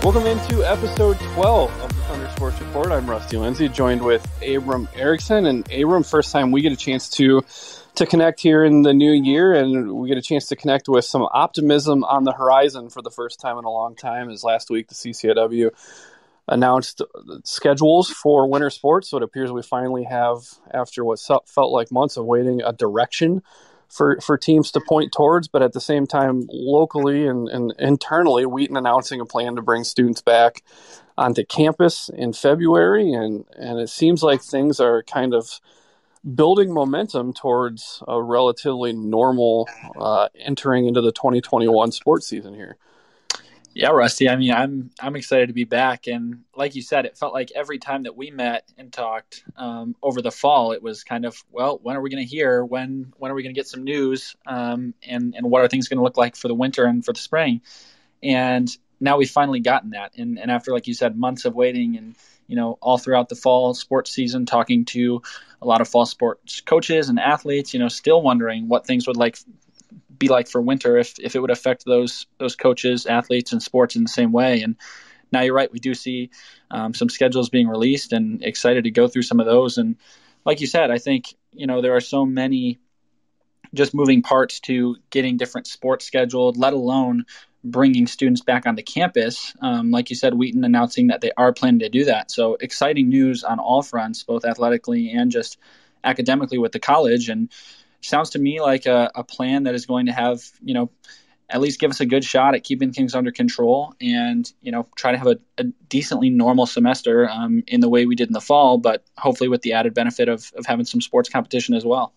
Welcome into episode 12 of the Thunder Sports Report. I'm Rusty Lindsay, joined with Abram Erickson. And Abram, first time we get a chance to connect here in the new year, and we get a chance to connect with some optimism on the horizon for the first time in a long time, as last week the CCIW announced schedules for winter sports. So it appears we finally have, after what felt like months of waiting, a direction for teams to point towards. But at the same time, locally and internally, Wheaton announcing a plan to bring students back onto campus in February. And it seems like things are kind of building momentum towards a relatively normal entering into the 2021 sports season here. Yeah, Rusty. I mean, I'm excited to be back, and like you said, it felt like every time that we met and talked over the fall, it was kind of, well, when are we going to hear? When are we going to get some news? And what are things going to look like for the winter and for the spring? And now we've finally gotten that. And after, like you said, months of waiting, and all throughout the fall sports season, talking to a lot of fall sports coaches and athletes, still wondering what things would be like for winter, if it would affect those coaches, athletes, and sports in the same way. And now you're right, we do see some schedules being released, and excited to go through some of those. And like you said, I think there are so many just moving parts to getting different sports scheduled, let alone bringing students back onto campus. Like you said, Wheaton announcing that they are planning to do that. So exciting news on all fronts, both athletically and just academically with the college. And sounds to me like a plan that is going to have, at least give us a good shot at keeping things under control, and, try to have a decently normal semester in the way we did in the fall, but hopefully with the added benefit of having some sports competition as well.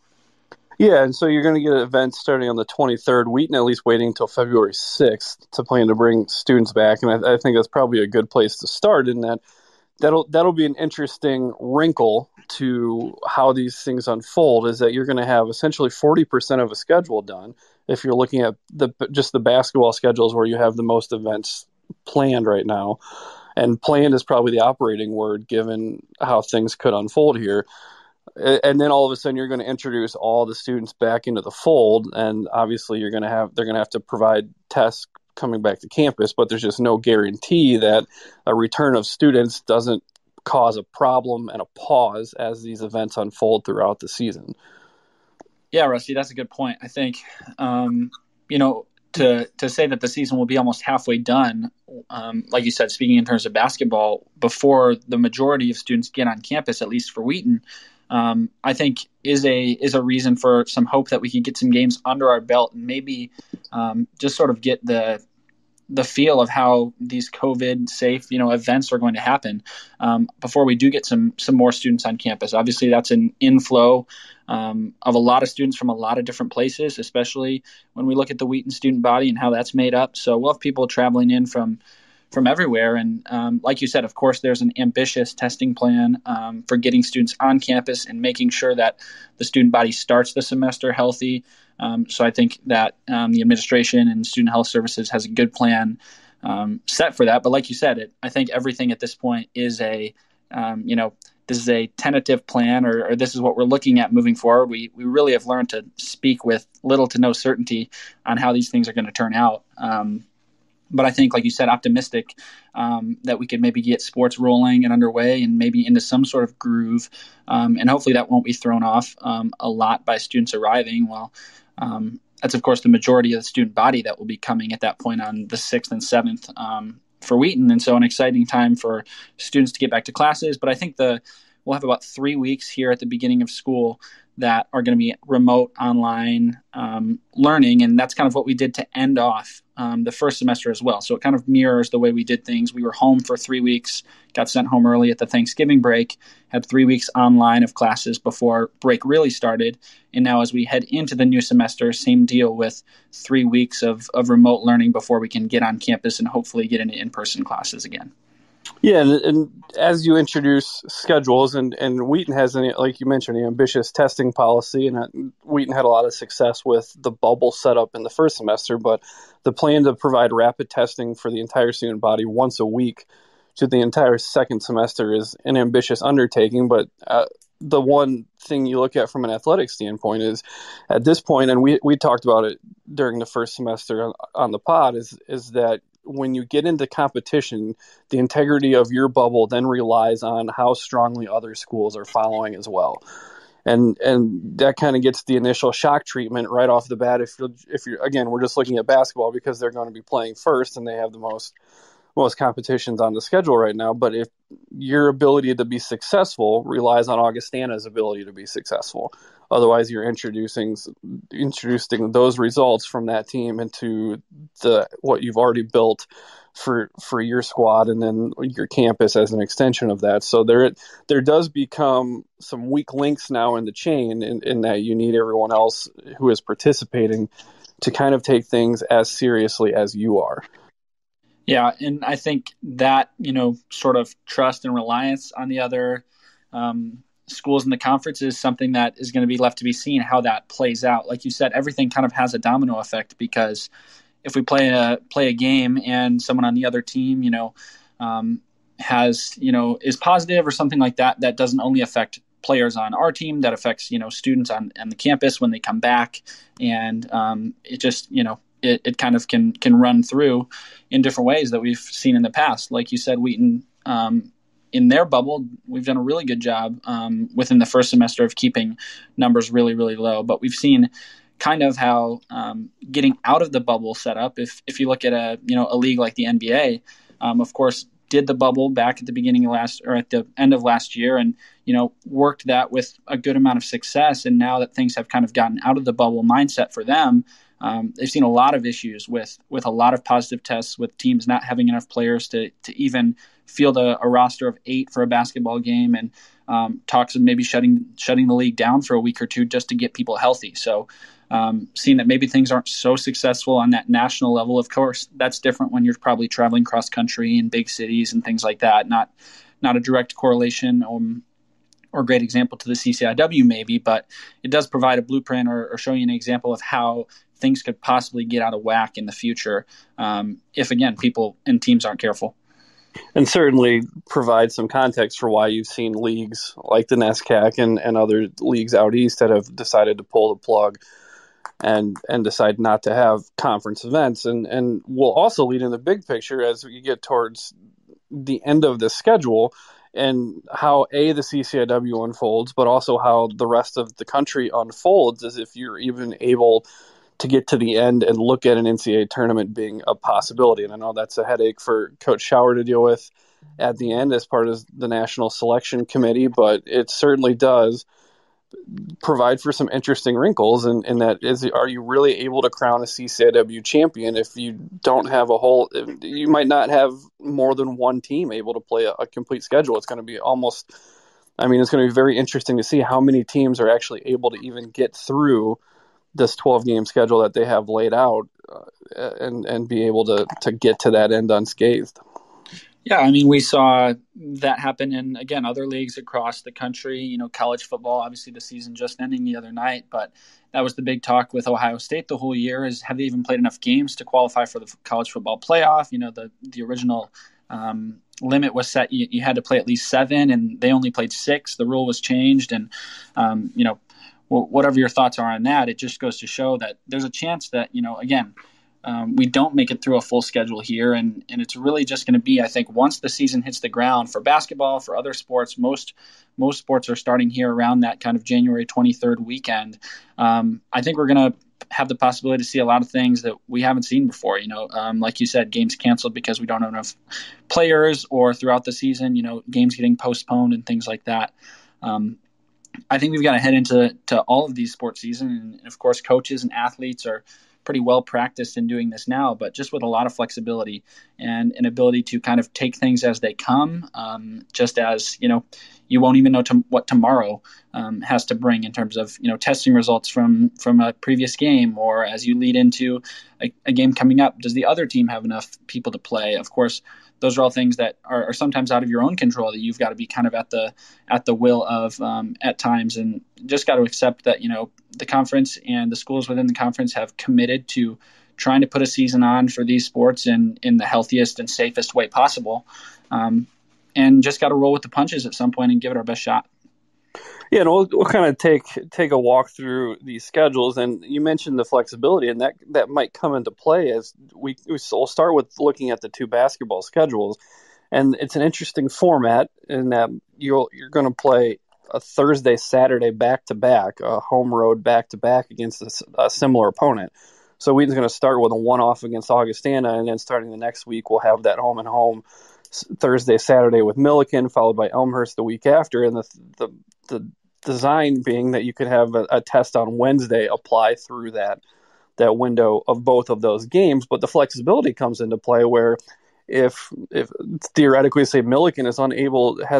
Yeah, and so you're going to get events starting on the 23rd. Wheaton at least waiting until February 6th to plan to bring students back, and I think that's probably a good place to start, in that that'll be an interesting wrinkle to how these things unfold, is that you're going to have essentially 40% of a schedule done if you're looking at just the basketball schedules, where you have the most events planned right now. And planned is probably the operating word, given how things could unfold here. And then all of a sudden you're going to introduce all the students back into the fold, and obviously they're going to have to provide tests coming back to campus, but there's just no guarantee that a return of students doesn't cause a problem and a pause as these events unfold throughout the season. Yeah, Rusty, that's a good point. I think, to say that the season will be almost halfway done, like you said, speaking in terms of basketball, before the majority of students get on campus, at least for Wheaton, I think is a reason for some hope that we could get some games under our belt, and maybe just sort of get the feel of how these COVID safe, events are going to happen before we do get some more students on campus. Obviously, that's an inflow of a lot of students from a lot of different places, especially when we look at the Wheaton student body and how that's made up. So we'll have people traveling in from everywhere. And like you said, of course, there's an ambitious testing plan for getting students on campus and making sure that the student body starts the semester healthy. So I think that the administration and student health services has a good plan set for that. But like you said, I think everything at this point is this is a tentative plan, or this is what we're looking at moving forward. We really have learned to speak with little to no certainty on how these things are going to turn out. But I think, like you said, optimistic that we could maybe get sports rolling and underway, and maybe into some sort of groove. And hopefully that won't be thrown off a lot by students arriving. Well, that's, of course, the majority of the student body that will be coming at that point on the 6th and 7th for Wheaton. And so an exciting time for students to get back to classes. But I think we'll have about 3 weeks here at the beginning of school that are going to be remote online learning. And that's kind of what we did to end off the first semester as well. So it kind of mirrors the way we did things. We were home for 3 weeks, got sent home early at the Thanksgiving break, had 3 weeks online of classes before break really started. And now as we head into the new semester, same deal with 3 weeks of remote learning before we can get on campus and hopefully get into in-person classes again. Yeah, and as you introduce schedules, and Wheaton has, like you mentioned, an ambitious testing policy, and Wheaton had a lot of success with the bubble setup in the first semester, but the plan to provide rapid testing for the entire student body once a week to the entire second semester is an ambitious undertaking. But the one thing you look at from an athletic standpoint is, at this point, and we talked about it during the first semester on the pod, is that when you get into competition, the integrity of your bubble then relies on how strongly other schools are following as well. And that kind of gets the initial shock treatment right off the bat. If you're again, we're just looking at basketball because they're going to be playing first and they have the most competitions on the schedule right now. But if your ability to be successful relies on Augustana's ability to be successful, otherwise you're introducing those results from that team into what you've already built for your squad and then your campus as an extension of that. So there does become some weak links now in the chain in that you need everyone else who is participating to kind of take things as seriously as you are. Yeah, and I think that, sort of trust and reliance on the other schools in the conference is something that is going to be left to be seen how that plays out. Like you said, everything kind of has a domino effect, because if we play a game and someone on the other team, is positive or something like that, that doesn't only affect players on our team, that affects, students on the campus when they come back. And it just, it kind of can run through in different ways that we've seen in the past. Like you said, Wheaton, in their bubble, we've done a really good job within the first semester of keeping numbers really, really low. But we've seen kind of how getting out of the bubble set up. If you look at a league like the NBA, of course, did the bubble back at the beginning of at the end of last year, and worked that with a good amount of success. And now that things have kind of gotten out of the bubble mindset for them, they've seen a lot of issues with a lot of positive tests, with teams not having enough players to even field a roster of 8 for a basketball game, and talks of maybe shutting the league down for a week or two just to get people healthy. So seeing that maybe things aren't so successful on that national level, of course, that's different when you're probably traveling cross country in big cities and things like that. Not a direct correlation or great example to the CCIW maybe, but it does provide a blueprint or show you an example of how things could possibly get out of whack in the future if, again, people and teams aren't careful. And certainly provide some context for why you've seen leagues like the NESCAC and other leagues out east that have decided to pull the plug and decide not to have conference events. And will also lead in the big picture as we get towards the end of the schedule and how the CCIW unfolds, but also how the rest of the country unfolds, as if you're even able to get to the end and look at an NCAA tournament being a possibility. And I know that's a headache for Coach Schauer to deal with at the end as part of the National Selection Committee, but it certainly does provide for some interesting wrinkles. And that is, are you really able to crown a CCIW champion if you don't have you might not have more than one team able to play a complete schedule? It's going to be it's going to be very interesting to see how many teams are actually able to even get through this 12-game schedule that they have laid out and be able to get to that end unscathed. Yeah, we saw that happen in, again, other leagues across the country. College football, obviously the season just ending the other night, but that was the big talk with Ohio State the whole year, is have they even played enough games to qualify for the college football playoff? The original limit was set. You had to play at least 7, and they only played 6. The rule was changed, and, whatever your thoughts are on that, it just goes to show that there's a chance that, again, we don't make it through a full schedule here. And it's really just going to be, I think, once the season hits the ground for basketball, for other sports, most sports are starting here around that kind of January 23rd weekend. I think we're going to have the possibility to see a lot of things that we haven't seen before. Like you said, games canceled because we don't have enough players, or throughout the season, games getting postponed and things like that. I think we've got to head into all of these sports seasons. And of course, coaches and athletes are pretty well practiced in doing this now, but just with a lot of flexibility and an ability to kind of take things as they come, just as, you won't even know what tomorrow has to bring in terms of, testing results from a previous game, or as you lead into a game coming up, does the other team have enough people to play? Of course, those are all things that are sometimes out of your own control, that you've got to be kind of at the will of at times, and just got to accept that, the conference and the schools within the conference have committed to trying to put a season on for these sports in the healthiest and safest way possible. And just got to roll with the punches at some point and give it our best shot. Yeah, and we'll kind of take a walk through these schedules, and you mentioned the flexibility, and that might come into play as we'll start with looking at the two basketball schedules, and it's an interesting format in that you're going to play a Thursday Saturday back to back, a home road back to back against a similar opponent. So Wheaton's going to start with a one off against Augustana, and then starting the next week we'll have that home and home Thursday Saturday with Milliken, followed by Elmhurst the week after, and the design being that you could have a test on Wednesday apply through that window of both of those games. But the flexibility comes into play where if theoretically, say Milliken has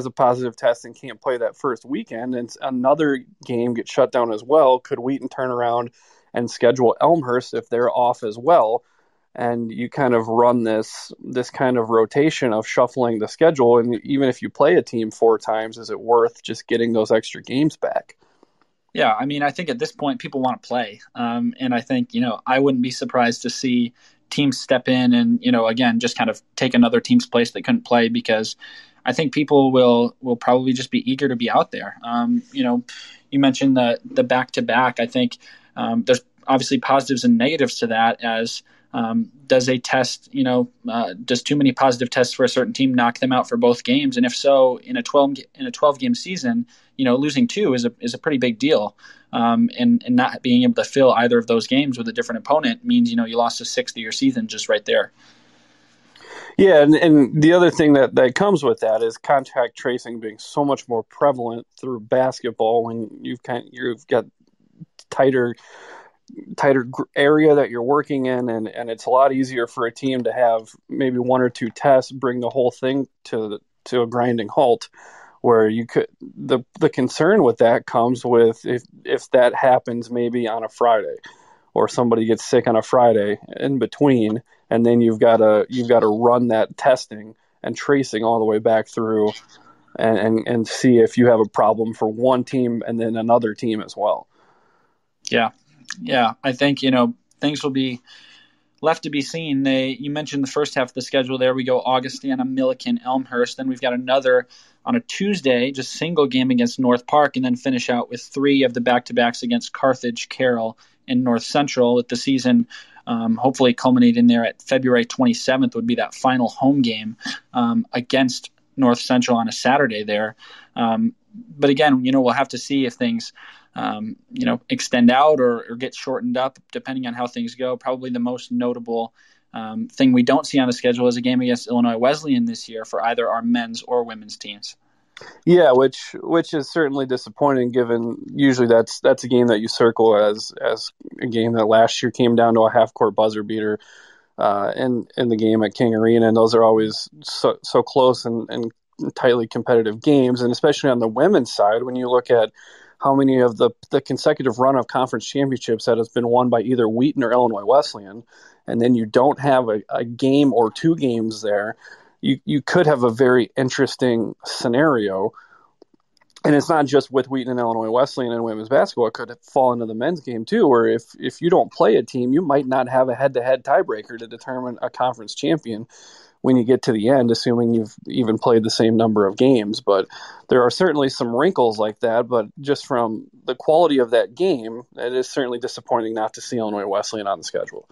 a positive test and can't play that first weekend, and another game gets shut down as well, could Wheaton turn around and schedule Elmhurst if they're off as well? And you kind of run this kind of rotation of shuffling the schedule. And even if you play a team four times, is it worth just getting those extra games back? Yeah, I mean, I think at this point people want to play, and I think I wouldn't be surprised to see teams step in and again just kind of take another team's place that couldn't play, because I think people will probably just be eager to be out there. You mentioned the back to back. I think there's obviously positives and negatives to that. As does a test, does too many positive tests for a certain team knock them out for both games? And if so, in a 12 game season, losing two is a pretty big deal. And not being able to fill either of those games with a different opponent means, you lost a sixth of your season just right there. Yeah, and the other thing that comes with that is contact tracing being so much more prevalent through basketball when you've got tighter area that you're working in, and it's a lot easier for a team to have maybe one or two tests bring the whole thing to a grinding halt, where you could the concern with that comes with if that happens maybe on a Friday, or somebody gets sick on a Friday in between, and then you've got to run that testing and tracing all the way back through and see if you have a problem for one team and then another team as well. Yeah, I think things will be left to be seen. You mentioned the first half of the schedule. There we go: Augustana, Milliken, Elmhurst. Then we've got another on a Tuesday, just single game against North Park, and then finish out with three of the back-to-backs against Carthage, Carroll, and North Central. With the season hopefully culminating there at February 27th would be that final home game against North Central on a Saturday there. But again, we'll have to see if things extend out or get shortened up depending on how things go. Probably the most notable thing we don't see on the schedule is a game against Illinois Wesleyan this year for either our men's or women's teams. Yeah, which is certainly disappointing, given usually that's a game that you circle as a game that last year came down to a half court buzzer beater in the game at King Arena, and those are always so close and tightly competitive games, and especially on the women's side when you look at how many of the consecutive run of conference championships that has been won by either Wheaton or Illinois Wesleyan, and then you don't have a game or two games there, you could have a very interesting scenario. And it's not just with Wheaton and Illinois Wesleyan and women's basketball. It could fall into the men's game too, where if you don't play a team, you might not have a head-to-head tiebreaker to determine a conference champion when you get to the end, assuming you've even played the same number of games. But there are certainly some wrinkles like that, but just from the quality of that game, it is certainly disappointing not to see Illinois Wesleyan on the schedule.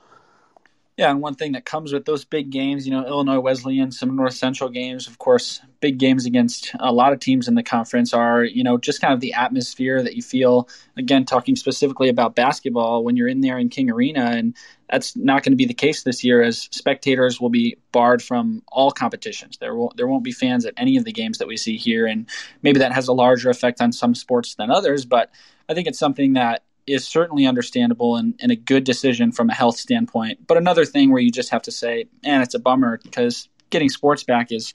Yeah, and one thing that comes with those big games, Illinois Wesleyan, some North Central games, of course, big games against a lot of teams in the conference are, just kind of the atmosphere that you feel, again, talking specifically about basketball when you're in there in King Arena. And that's not going to be the case this year, as spectators will be barred from all competitions. There won't be fans at any of the games that we see here. And maybe that has a larger effect on some sports than others, but I think it's something that is certainly understandable and a good decision from a health standpoint. But another thing where you just have to say, man, it's a bummer, because getting sports back is,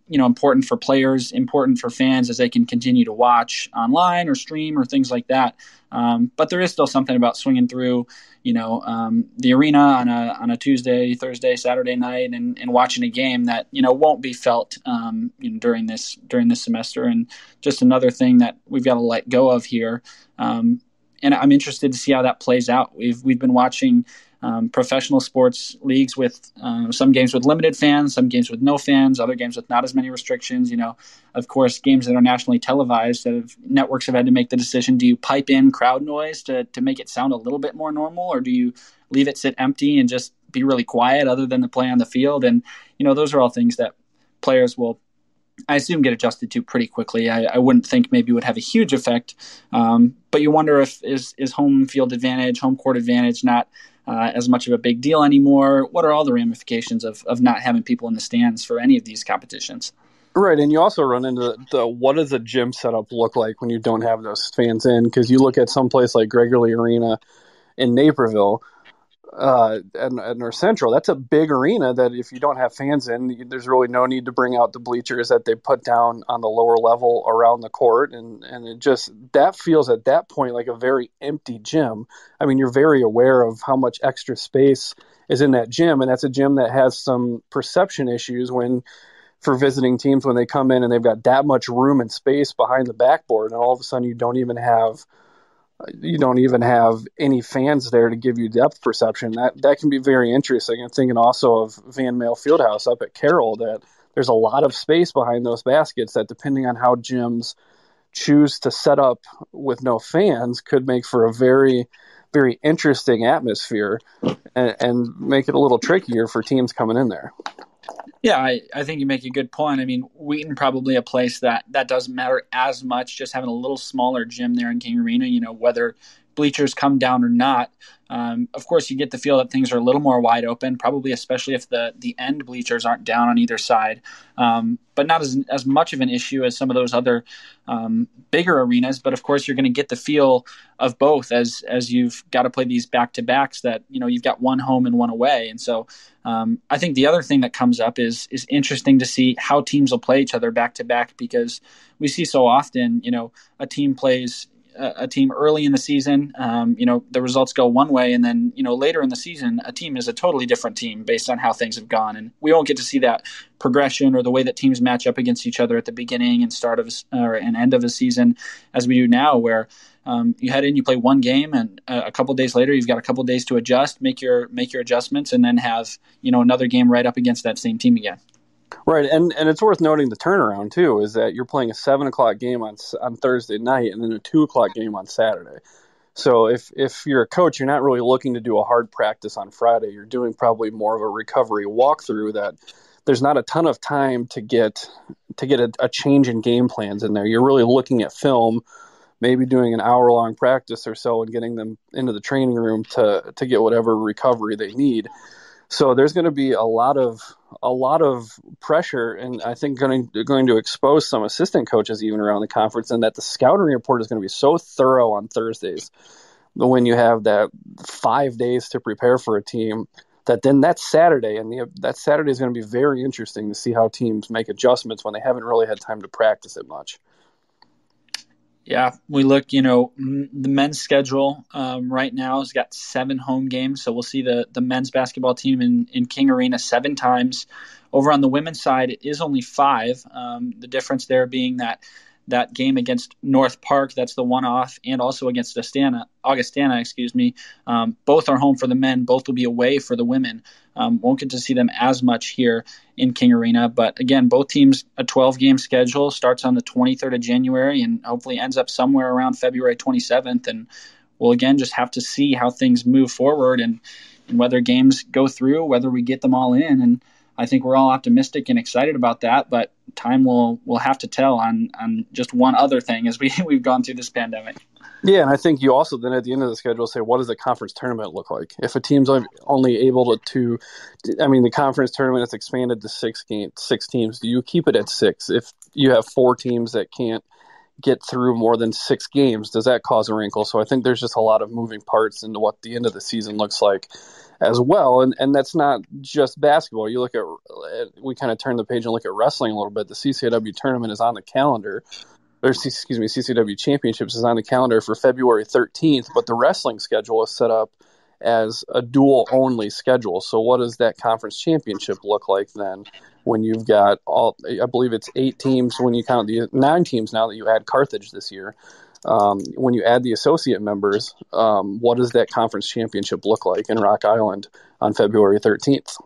important for players, important for fans as they can continue to watch online or stream or things like that. But there is still something about swinging through, the arena on a Tuesday, Thursday, Saturday night and watching a game that, won't be felt, during this semester. And just another thing that we've got to let go of here. And I'm interested to see how that plays out. We've been watching professional sports leagues with some games with limited fans, some games with no fans, other games with not as many restrictions. Of course, games that are nationally televised, networks have had to make the decision: do you pipe in crowd noise to make it sound a little bit more normal, or do you leave it sit empty and just be really quiet other than the play on the field? And those are all things that players will, I assume, get adjusted to pretty quickly. I wouldn't think maybe would have a huge effect, but you wonder if is home field advantage, home court advantage not as much of a big deal anymore? What are all the ramifications of not having people in the stands for any of these competitions? Right, and you also run into what does a gym setup look like when you don't have those fans in? Because you look at some place like Gregory Arena in Naperville, and North Central, that's a big arena that if you don't have fans in, there's really no need to bring out the bleachers that they put down on the lower level around the court. And it just, that feels at that point like a very empty gym. I mean, you're very aware of how much extra space is in that gym. And that's a gym that has some perception issues for visiting teams when they come in and they've got that much room and space behind the backboard. And all of a sudden you don't even have any fans there to give you depth perception. That can be very interesting. I'm thinking also of Van Male Fieldhouse up at Carroll, that there's a lot of space behind those baskets that, depending on how gyms choose to set up with no fans, could make for a very, very interesting atmosphere and make it a little trickier for teams coming in there. Yeah, I think you make a good point. I mean, Wheaton probably a place that doesn't matter as much, just having a little smaller gym there in King Arena, whether bleachers come down or not. Of course, you get the feel that things are a little more wide open, probably especially if the end bleachers aren't down on either side, but not as much of an issue as some of those other bigger arenas. But of course, you're going to get the feel of both as you've got to play these back-to-backs that, you've got one home and one away. And so I think the other thing that comes up is interesting to see how teams will play each other back-to-back, because we see so often, a team plays a team early in the season, the results go one way, and then, later in the season, a team is a totally different team based on how things have gone. And we won't get to see that progression or the way that teams match up against each other at the beginning and start of and end of a season as we do now, where you head in, you play one game, and a couple of days later, you've got a couple of days to adjust, make your adjustments, and then have, another game right up against that same team again. Right, and it's worth noting the turnaround, too, is that you're playing a 7 o'clock game on Thursday night and then a 2 o'clock game on Saturday. So if you're a coach, you're not really looking to do a hard practice on Friday. You're doing probably more of a recovery walkthrough, that there's not a ton of time to get a change in game plans in there. You're really looking at film, maybe doing an hour-long practice or so and getting them into the training room to get whatever recovery they need. So there's going to be a lot of pressure, and I think going to expose some assistant coaches even around the conference, and that the scouting report is going to be so thorough on Thursdays when you have that 5 days to prepare for a team, that then that Saturday is going to be very interesting to see how teams make adjustments when they haven't really had time to practice it much. Yeah, we look, the men's schedule right now has got 7 home games. So we'll see the men's basketball team in King Arena 7 times. Over on the women's side, it is only 5. The difference there being that game against North Park, that's the one-off, and also against Augustana, both are home for the men. Both will be away for the women. Won't get to see them as much here in King Arena. But again, both teams, a 12-game schedule, starts on the 23rd of January and hopefully ends up somewhere around February 27th. And we'll, again, just have to see how things move forward and whether games go through, whether we get them all in. And I think we're all optimistic and excited about that, but time will have to tell on just one other thing as we've gone through this pandemic. Yeah, and I think you also then at the end of the schedule say, what does the conference tournament look like? If a team's only able to the conference tournament is expanded to 6 teams, do you keep it at 6? If you have 4 teams that can't get through more than 6 games, does that cause a wrinkle? So I think there's just a lot of moving parts into what the end of the season looks like as well. And that's not just basketball. You look at, we kind of turn the page and look at wrestling a little bit. The CCIW tournament is on the calendar, CCIW Championships is on the calendar for February 13th, but the wrestling schedule is set up as a dual-only schedule. So what does that conference championship look like then when you've got I believe it's 8 teams when you count the 9 teams now that you add Carthage this year. when you add the associate members, what does that conference championship look like in Rock Island on February 13th?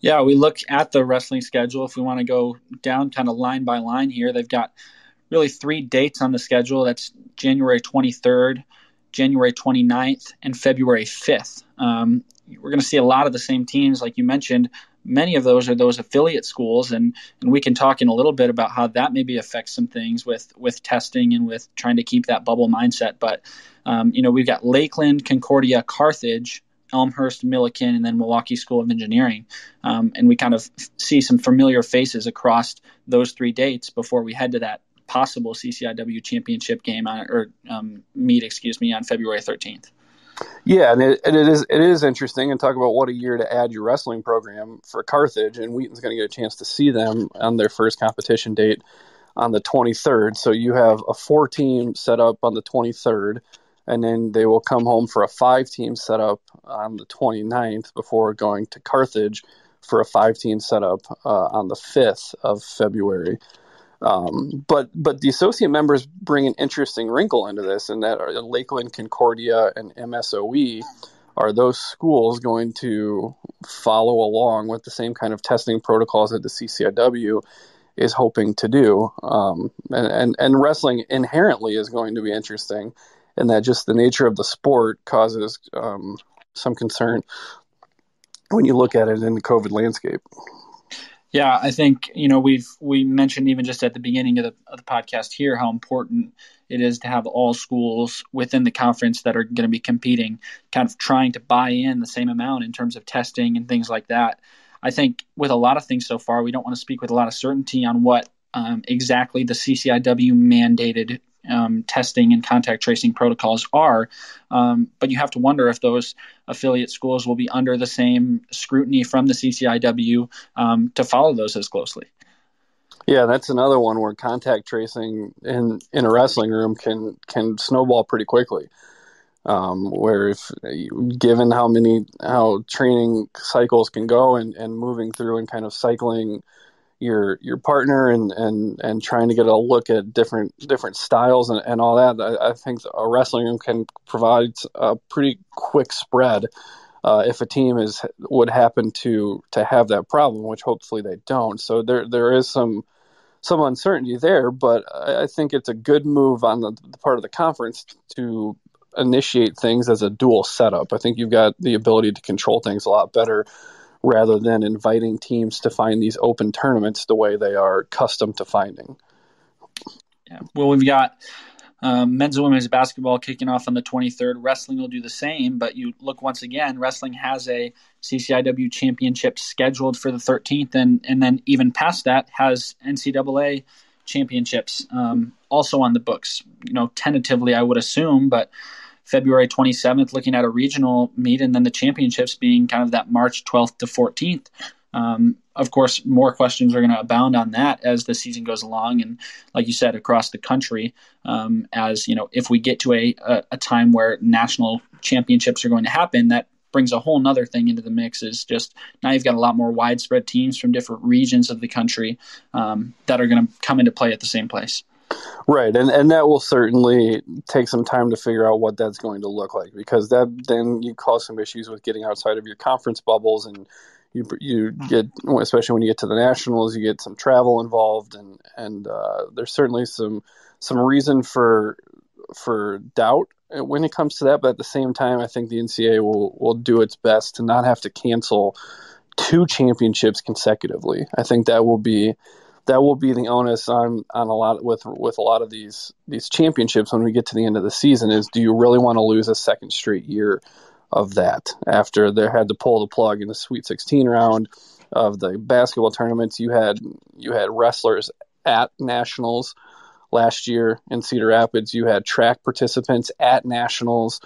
Yeah, we look at the wrestling schedule. If we want to go down kind of line by line here, they've got really 3 dates on the schedule. That's January 23rd, January 29th, and February 5th. We're going to see a lot of the same teams, like you mentioned. Many of those are those affiliate schools, and we can talk in a little bit about how that maybe affects some things with testing and with trying to keep that bubble mindset. But, we've got Lakeland, Concordia, Carthage, Elmhurst, Milliken, and then Milwaukee School of Engineering. And we kind of see some familiar faces across those 3 dates before we head to that possible CCIW championship game meet on February 13th. Yeah, and it is interesting, and talk about what a year to add your wrestling program for Carthage, and Wheaton's going to get a chance to see them on their first competition date on the 23rd. So you have a 4-team set up on the 23rd, and then they will come home for a 5-team setup on the 29th before going to Carthage for a 5-team setup on the 5th of February. But the associate members bring an interesting wrinkle into this, and that Lakeland, Concordia, and MSOE are those schools going to follow along with the same kind of testing protocols that the CCIW is hoping to do. And wrestling inherently is going to be interesting, and that just the nature of the sport causes some concern when you look at it in the COVID landscape. Yeah, I think, we mentioned even just at the beginning of the podcast here how important it is to have all schools within the conference that are going to be competing, kind of trying to buy in the same amount in terms of testing and things like that. I think with a lot of things so far, we don't want to speak with a lot of certainty on what exactly the CCIW mandated testing and contact tracing protocols are. But you have to wonder if those affiliate schools will be under the same scrutiny from the CCIW to follow those as closely. Yeah, that's another one where contact tracing in a wrestling room can snowball pretty quickly. Where if given how training cycles can go and moving through and kind of cycling your partner and trying to get a look at different styles and all that, I think a wrestling room can provide a pretty quick spread if a team would happen to have that problem, which hopefully they don't. So there is some uncertainty there, but I think it's a good move on the part of the conference to initiate things as a dual setup. I think you've got the ability to control things a lot better rather than inviting teams to find these open tournaments the way they are accustomed to finding. Yeah. Well, we've got men's and women's basketball kicking off on the 23rd. Wrestling will do the same, but you look once again, wrestling has a CCIW championship scheduled for the 13th, and then even past that has NCAA championships also on the books. Tentatively, I would assume, but February 27th, looking at a regional meet, and then the championships being kind of that March 12th to 14th. Of course, more questions are going to abound on that as the season goes along, and like you said, across the country, if we get to a time where national championships are going to happen, that brings a whole nother thing into the mix. Is just now you've got a lot more widespread teams from different regions of the country that are going to come into play at the same place. Right, and that will certainly take some time to figure out what that's going to look like, because then you cause some issues with getting outside of your conference bubbles, and you get, especially when you get to the nationals, you get some travel involved, and there's certainly some reason for doubt when it comes to that. But at the same time, I think the NCAA will do its best to not have to cancel 2 championships consecutively. I think that will be the onus on a lot with a lot of these championships when we get to the end of the season, is do you really want to lose a second straight year of that after they had to pull the plug in the Sweet 16 round of the basketball tournaments? You had wrestlers at nationals last year in Cedar Rapids. You had track participants at nationals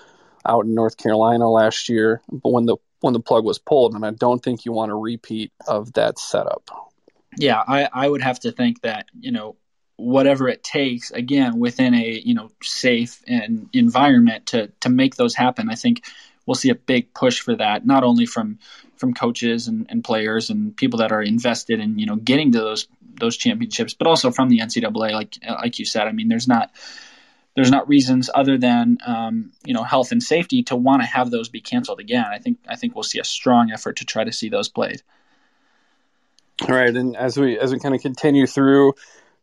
out in North Carolina last year. But when the plug was pulled, and I don't think you want a repeat of that setup. Yeah, I would have to think that, whatever it takes, again, within a, safe and environment to make those happen. I think we'll see a big push for that, not only from coaches and players and people that are invested in, getting to those championships, but also from the NCAA. Like you said, I mean, there's not there's not reasons other than health and safety to want to have those be canceled again. I think we'll see a strong effort to try to see those played. All right, and as we kind of continue through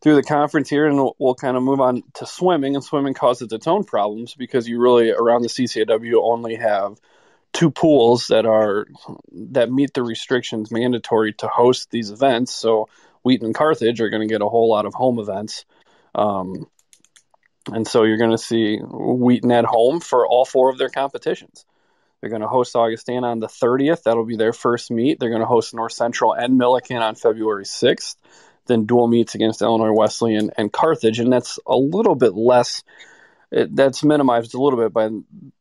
the conference here, and we'll kind of move on to swimming, and swimming causes its own problems because you really around the CCIW only have two pools that meet the restrictions mandatory to host these events. So Wheaton and Carthage are going to get a whole lot of home events. And so you're going to see Wheaton at home for all four of their competitions. They're going to host Augustana on the 30th. That'll be their first meet. They're going to host North Central and Millikan on February 6th. Then dual meets against Illinois Wesleyan and Carthage. And that's a little bit less. That's minimized a little bit by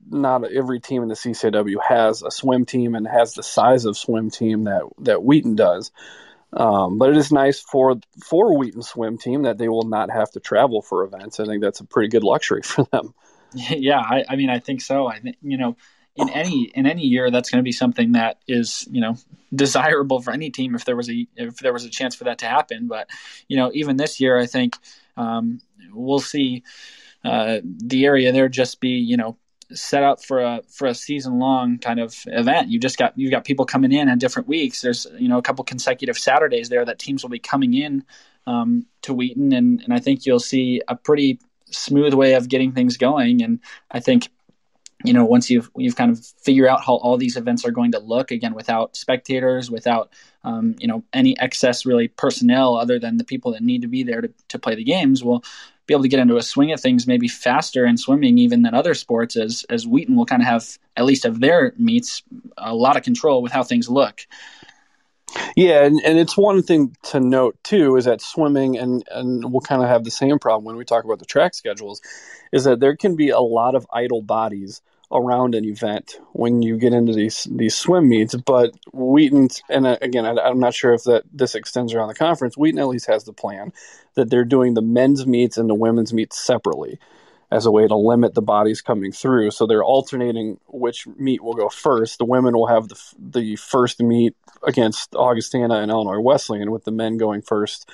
not every team in the CCIW has a swim team and has the size of swim team that Wheaton does. But it is nice for Wheaton swim team that they will not have to travel for events. I think that's a pretty good luxury for them. Yeah, I mean, I think so. I think, in any year, that's going to be something that is, desirable for any team if there was a chance for that to happen. But, even this year, I think we'll see the area there just be, set up for a season long kind of event. You've got people coming in on different weeks. There's a couple consecutive Saturdays there that teams will be coming in to Wheaton, and I think you'll see a pretty smooth way of getting things going. And I think once you've kind of figure out how all these events are going to look, again, without spectators, without any excess really personnel other than the people that need to be there to play the games, we'll be able to get into a swing of things maybe faster in swimming even than other sports, as Wheaton will kind of have, at least of their meets, a lot of control with how things look. Yeah, and it's one thing to note too is that swimming, and we'll kind of have the same problem when we talk about the track schedules, is that there can be a lot of idle bodies around an event when you get into these swim meets. But Wheaton, and again, I'm not sure if this extends around the conference, Wheaton at least has the plan that they're doing the men's meets and the women's meets separately as a way to limit the bodies coming through. So they're alternating which meet will go first. The women will have the first meet against Augustana and Illinois Wesleyan, with the men going first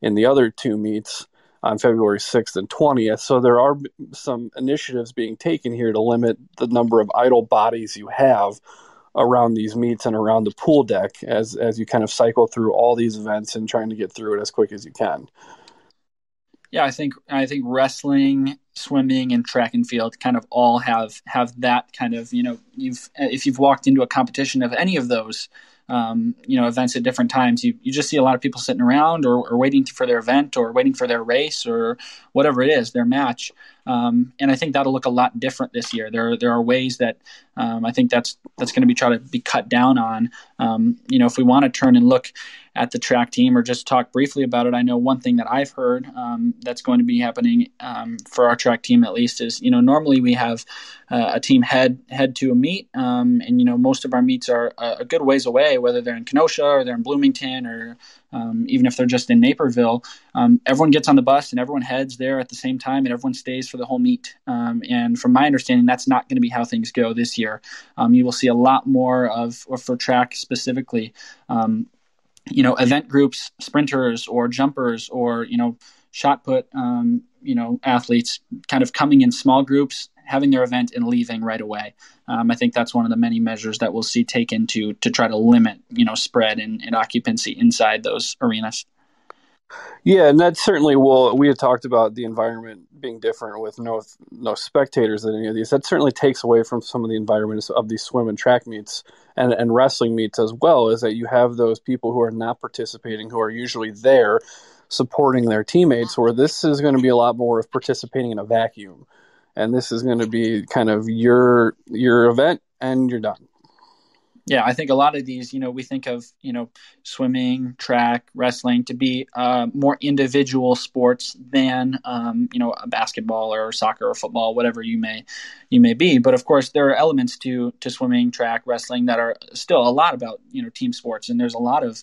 in the other two meets on February 6th and 20th. So there are some initiatives being taken here to limit the number of idle bodies you have around these meets and around the pool deck as you kind of cycle through all these events and trying to get through it as quick as you can. Yeah, I think wrestling, swimming, and track and field kind of all have that kind of, if you've walked into a competition of any of those, events at different times, you just see a lot of people sitting around or waiting for their event or waiting for their race or whatever it is, their match. And I think that'll look a lot different this year. There are ways that I think that's going to be trying to be cut down on. If we want to turn and look at the track team or just talk briefly about it, I know one thing that I've heard that's going to be happening for our track team at least is, normally we have a team head to a meet, and most of our meets are a good ways away, whether they're in Kenosha or they're in Bloomington or even if they're just in Naperville. Everyone gets on the bus and everyone heads there at the same time, and everyone stays for the whole meet. And from my understanding, that's not going to be how things go this year. You will see a lot more or for track specifically, event groups, sprinters or jumpers or, shot put, athletes kind of coming in small groups, having their event and leaving right away. I think that's one of the many measures that we'll see taken to try to limit, spread and occupancy inside those arenas. Yeah, and that certainly will. We had talked about the environment being different with no spectators at any of these. That certainly takes away from some of the environments of these swim and track meets and wrestling meets as well, is that you have those people who are not participating, who are usually there supporting their teammates, where this is going to be a lot more of participating in a vacuum. And this is going to be kind of your event and you're done. Yeah, I think a lot of these, we think of, swimming, track, wrestling to be more individual sports than, a basketball or soccer or football, whatever you may be. But of course, there are elements to swimming, track, wrestling that are still a lot about, team sports. And there's a lot of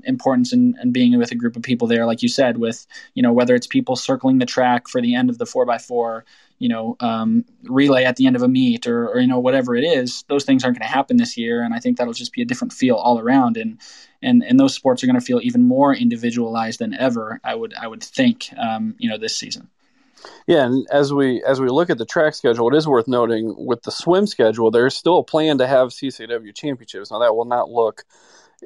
importance in being with a group of people there, like you said, with, whether it's people circling the track for the end of the 4x4, relay at the end of a meet or whatever it is. Those things aren't going to happen this year. And I think that'll just be a different feel all around. And those sports are going to feel even more individualized than ever, I would think, this season. Yeah, and as we look at the track schedule, it is worth noting with the swim schedule, there's still a plan to have CCW championships. Now that will not look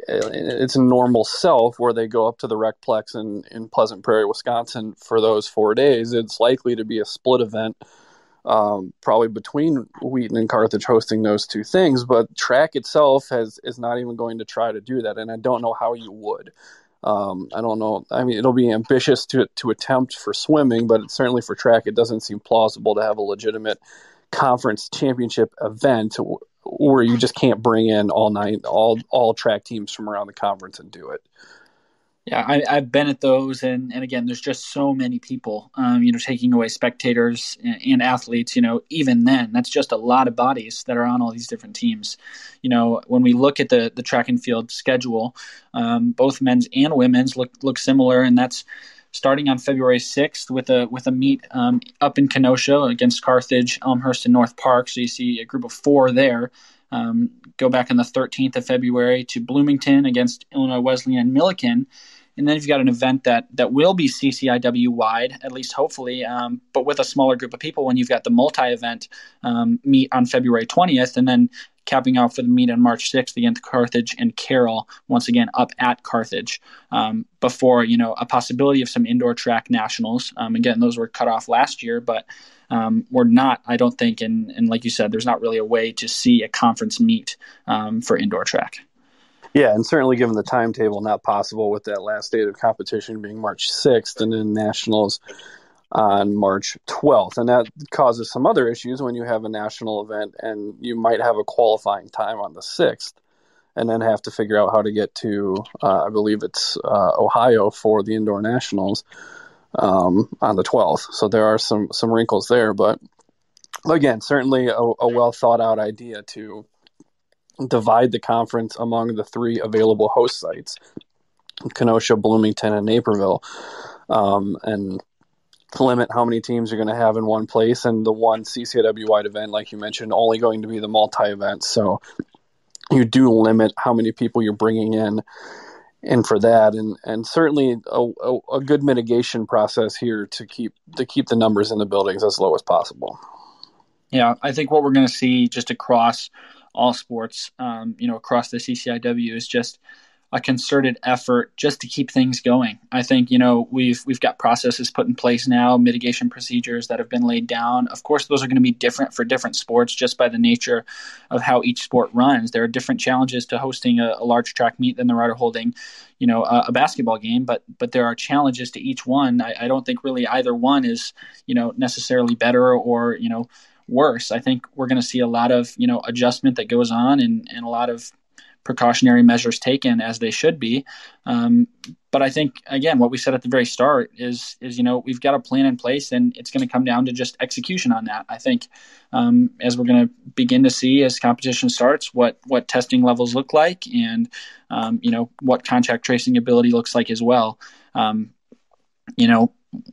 its normal self where they go up to the Recplex in Pleasant Prairie, Wisconsin for those 4 days. It's likely to be a split event, probably between Wheaton and Carthage hosting those two things. But track itself is not even going to try to do that, and I don't know how you would. I don't know. I mean, it'll be ambitious to attempt for swimming, but certainly for track, it doesn't seem plausible to have a legitimate conference championship event where you just can't bring in all track teams from around the conference and do it. Yeah, I've been at those, and again, there's just so many people, taking away spectators and athletes. Even then, that's just a lot of bodies that are on all these different teams. When we look at the track and field schedule, both men's and women's look similar, and that's starting on February 6th with a meet up in Kenosha against Carthage, Elmhurst, and North Park. So you see a group of 4 there. Go back on the 13th of February to Bloomington against Illinois Wesleyan and Millikin. And then you've got an event that will be CCIW wide, at least hopefully, but with a smaller group of people when you've got the multi-event meet on February 20th, and then capping out for the meet on March 6th against Carthage and Carroll, once again up at Carthage, before a possibility of some indoor track nationals. Again, those were cut off last year, but we're not, I don't think, and like you said, there's not really a way to see a conference meet for indoor track. Yeah, and certainly given the timetable, not possible with that last date of competition being March 6th and then nationals on March 12th. And that causes some other issues when you have a national event and you might have a qualifying time on the 6th and then have to figure out how to get to, I believe it's Ohio for the indoor nationals on the 12th. So there are some wrinkles there. But again, certainly a well thought out idea to divide the conference among the 3 available host sites, Kenosha, Bloomington, and Naperville, and limit how many teams you're going to have in one place. And the one CCIW-wide event, like you mentioned, only going to be the multi-event. So you do limit how many people you're bringing in for that. And certainly a good mitigation process here to keep the numbers in the buildings as low as possible. Yeah, I think what we're going to see just across all sports, across the CCIW is just a concerted effort just to keep things going. I think, we've got processes put in place now, mitigation procedures that have been laid down. Of course, those are going to be different for different sports just by the nature of how each sport runs. There are different challenges to hosting a large track meet than there are to holding, a basketball game, but there are challenges to each one. I don't think really either one is, necessarily better or, worse. I think we're going to see a lot of, adjustment that goes on and a lot of precautionary measures taken as they should be. But I think, again, what we said at the very start is we've got a plan in place and it's going to come down to just execution on that. I think as we're going to begin to see as competition starts, what testing levels look like and, what contact tracing ability looks like as well.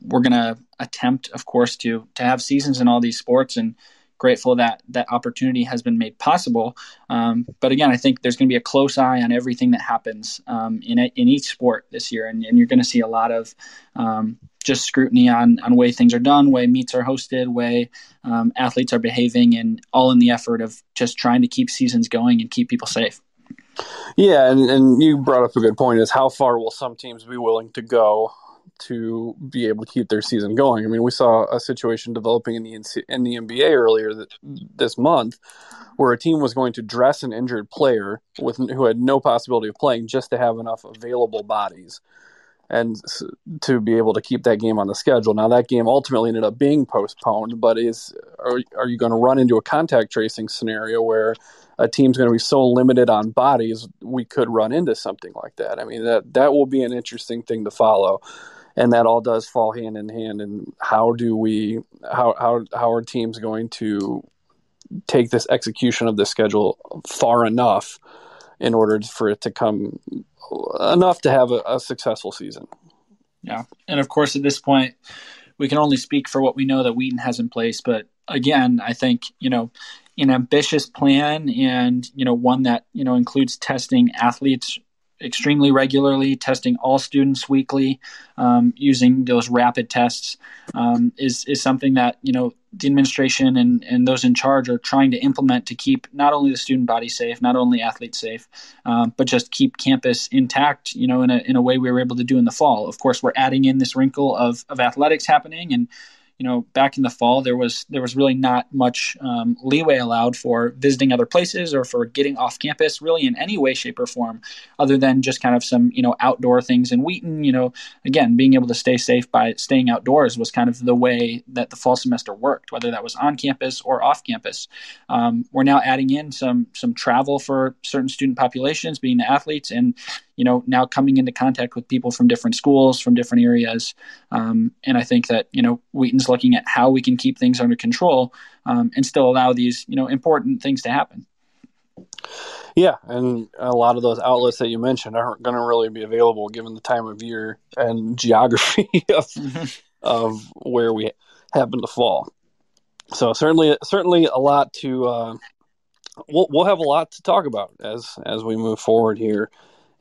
We're going to attempt, of course, to have seasons in all these sports and grateful that opportunity has been made possible. But again, I think there's going to be a close eye on everything that happens in each sport this year. And you're going to see a lot of just scrutiny on way things are done, way meets are hosted, way athletes are behaving, and all in the effort of just trying to keep seasons going and keep people safe. Yeah, and you brought up a good point, is how far will some teams be willing to go to be able to keep their season going? I mean, we saw a situation developing in the NBA earlier this month where a team was going to dress an injured player who had no possibility of playing just to have enough available bodies and to be able to keep that game on the schedule. Now, that game ultimately ended up being postponed, but are you going to run into a contact tracing scenario where a team's going to be so limited on bodies, we could run into something like that? I mean, that will be an interesting thing to follow. And that all does fall hand in hand. And how are teams going to take this execution of the schedule far enough in order for it to come enough to have a successful season? Yeah. And of course, at this point, we can only speak for what we know that Wheaton has in place. But again, I think, an ambitious plan and, one that, includes testing athletes extremely regularly, testing all students weekly, using those rapid tests, is something that, the administration and those in charge are trying to implement to keep not only the student body safe, not only athletes safe, but just keep campus intact, in a way we were able to do in the fall. Of course, we're adding in this wrinkle of athletics happening, and back in the fall, there was really not much leeway allowed for visiting other places or for getting off campus, really in any way, shape, or form, other than just kind of some outdoor things in Wheaton. Again, being able to stay safe by staying outdoors was kind of the way that the fall semester worked, whether that was on campus or off campus. We're now adding in some travel for certain student populations, being the athletes, and now coming into contact with people from different schools, from different areas. And I think that, Wheaton's looking at how we can keep things under control and still allow these, important things to happen. Yeah, and a lot of those outlets that you mentioned aren't going to really be available given the time of year and geography of where we happen to fall. So certainly a lot to we'll have a lot to talk about as we move forward here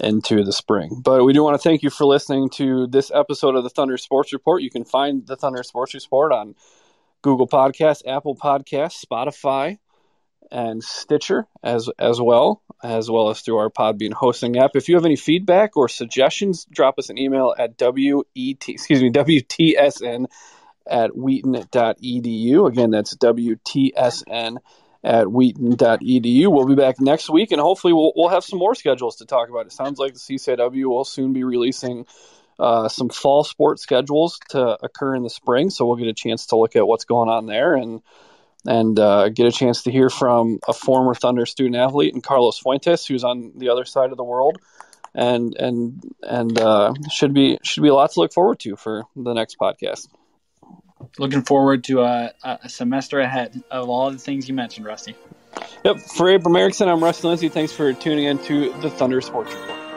into the spring. But we do want to thank you for listening to this episode of the Thunder Sports Report. You can find the Thunder Sports Report on Google Podcasts, Apple Podcasts, Spotify, and Stitcher as well as through our Podbean hosting app. If you have any feedback or suggestions, drop us an email at WTSN@wheaton.edu. Again, that's WTSN@wheaton.edu. We'll be back next week, and hopefully we'll have some more schedules to talk about. It sounds like the CCIW will soon be releasing some fall sports schedules to occur in the spring, so we'll get a chance to look at what's going on there and get a chance to hear from a former Thunder student athlete and Carlos Fuentes, who's on the other side of the world, and should be a lot to look forward to for the next podcast. Looking forward to a semester ahead of all the things you mentioned, Rusty. Yep. For Abram Erickson, I'm Rusty Lindsay. Thanks for tuning in to the Thunder Sports Report.